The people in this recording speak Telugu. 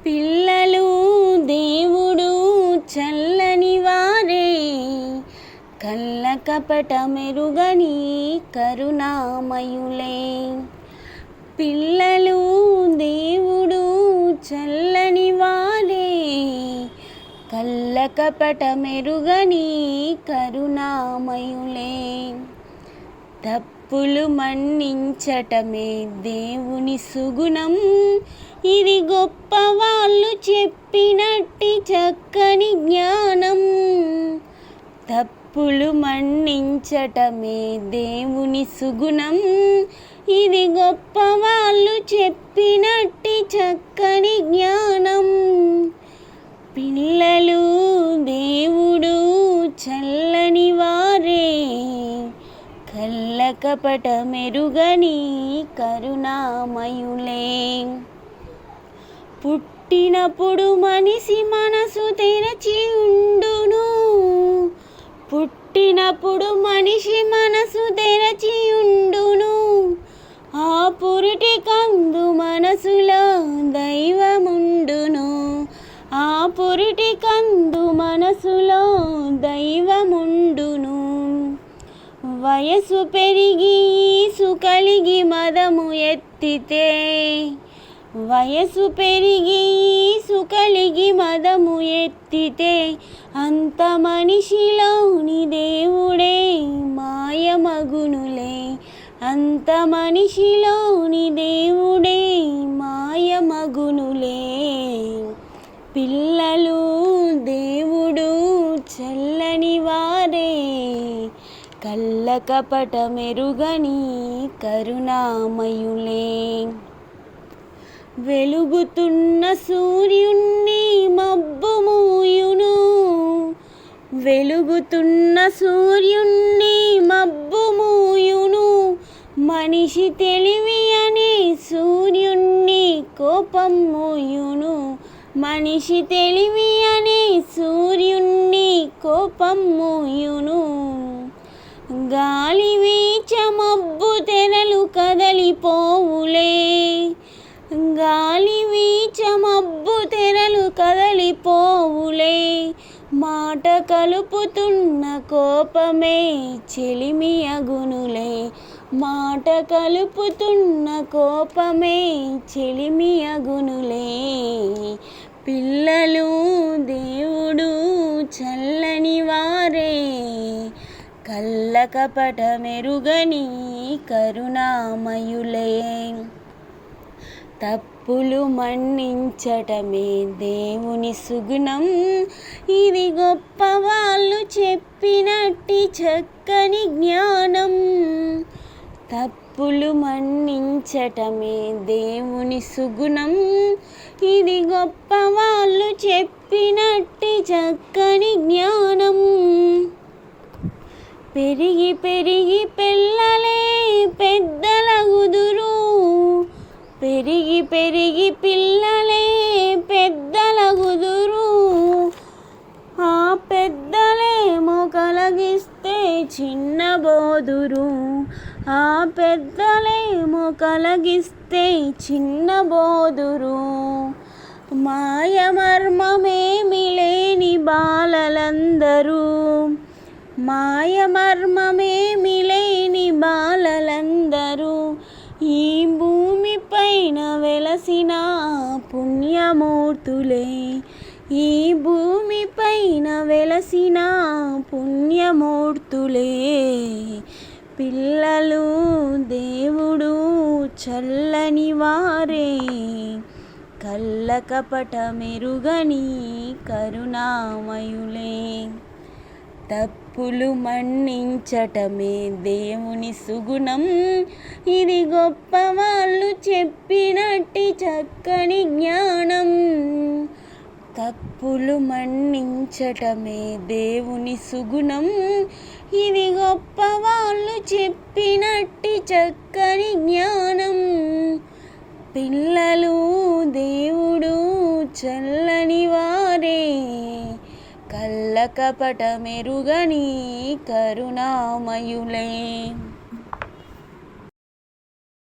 పిల్లలు దేవుడు చల్లని వారే, కళ్ళ కపట మెరుగని కరుణామయులే. పిల్లలు దేవుడు చల్లని వారే, కళ్ళ కపట మెరుగని కరుణామయులే. తప్పులు మన్నించటమే దేవుని సుగుణం, ఇది గొప్ప వాళ్ళు చెప్పినట్టి చక్కని జ్ఞానం. తప్పులు మన్నించటమే దేవుని సుగుణం, ఇది గొప్ప వాళ్ళు చెప్పినట్టి చక్కని జ్ఞానం. పిల్లలు దేవుడు చల్లని వారే, కళ్ళ కపట మెరుగని కరుణామయులే. పుట్టినప్పుడు మనిషి మనసు తెరచి ఉండును, పుట్టినప్పుడు మనిషి మనసు తెరచి ఉండును. ఆ పురిటి కందు మనసులో దైవముండును, ఆ పురిటి కందు మనసులో దైవముండును. వయసు పెరిగి సుకలిగి మదము ఎత్తితే, వయసు పెరిగి సుకలిగి మదము ఎత్తితే, అంత మనిషిలోని దేవుడే మాయమగునులే. అంత మనిషిలోని దేవుడే మాయమగునులే. పిల్లలు దేవుడు చల్లని వారే, కళ్ళ కపట మెరుగని కరుణామయులే. వెలుగుతున్న సూర్యుణ్ణి మబ్బు మూయును, వెలుగుతున్న సూర్యుణ్ణి మబ్బు మూయును. మనిషి తెలివి అనే సూర్యుణ్ణి కోపం మూయును, మనిషి తెలివి అనే సూర్యుణ్ణి కోపం మూయును. గాలి వీచ మబ్బు తెరలు కదలిపోవులే, గాలి వీచ మబ్బు తెరలు కదలిపోవులే. మాట కలుపుతున్న కోపమే చెలిమి అగునులే, మాట కలుపుతున్న కోపమే చెలిమి అగునులే. పిల్లలు దేవుడు చల్లని వారే, కళ్ళ కపట మెరుగని కరుణామయులే. తప్పులు మన్నించటమే దేవుని సుగుణం, ఇది గొప్ప వాళ్ళు చెప్పినట్టి చక్కని జ్ఞానం. తప్పులు మన్నించటమే దేవుని సుగుణం, ఇది గొప్ప వాళ్ళు చెప్పినట్టి చక్కని జ్ఞానం. పెరిగి పెరిగి పిల్లలే పెద్దలగుదురు, పెరిగి పెరిగి పిల్లలే పెద్దలగుదురు. ఆ పెద్దలేమో కలిగిస్తే చిన్నబోదురు, ఆ పెద్దలేమో కలిగిస్తే చిన్నబోదురు. మాయమర్మమేమి లేని బాలలందరూ, మాయమర్మమేమి లేని బాలలందరూ. ఈ భూమి పైన వెలసిన పుణ్యమూర్తులే, ఈ భూమి పైన వెలసిన పుణ్యమూర్తులే. పిల్లలు దేవుడు చల్లని వారే, కళ్ళ కపట మెరుగని కరుణామయులే. తప్పులు మన్నించటమే దేవుని సుగుణం, ఇది గొప్ప వాళ్ళు చెప్పినట్టి చక్కని జ్ఞానం. తప్పులు మన్నించటమే దేవుని సుగుణం, ఇది గొప్ప వాళ్ళు చెప్పినట్టి చక్కని జ్ఞానం. పిల్లలు దేవుడు చల్లని వారే, కళ్ళ కపట మెరుగని కరుణామయులే.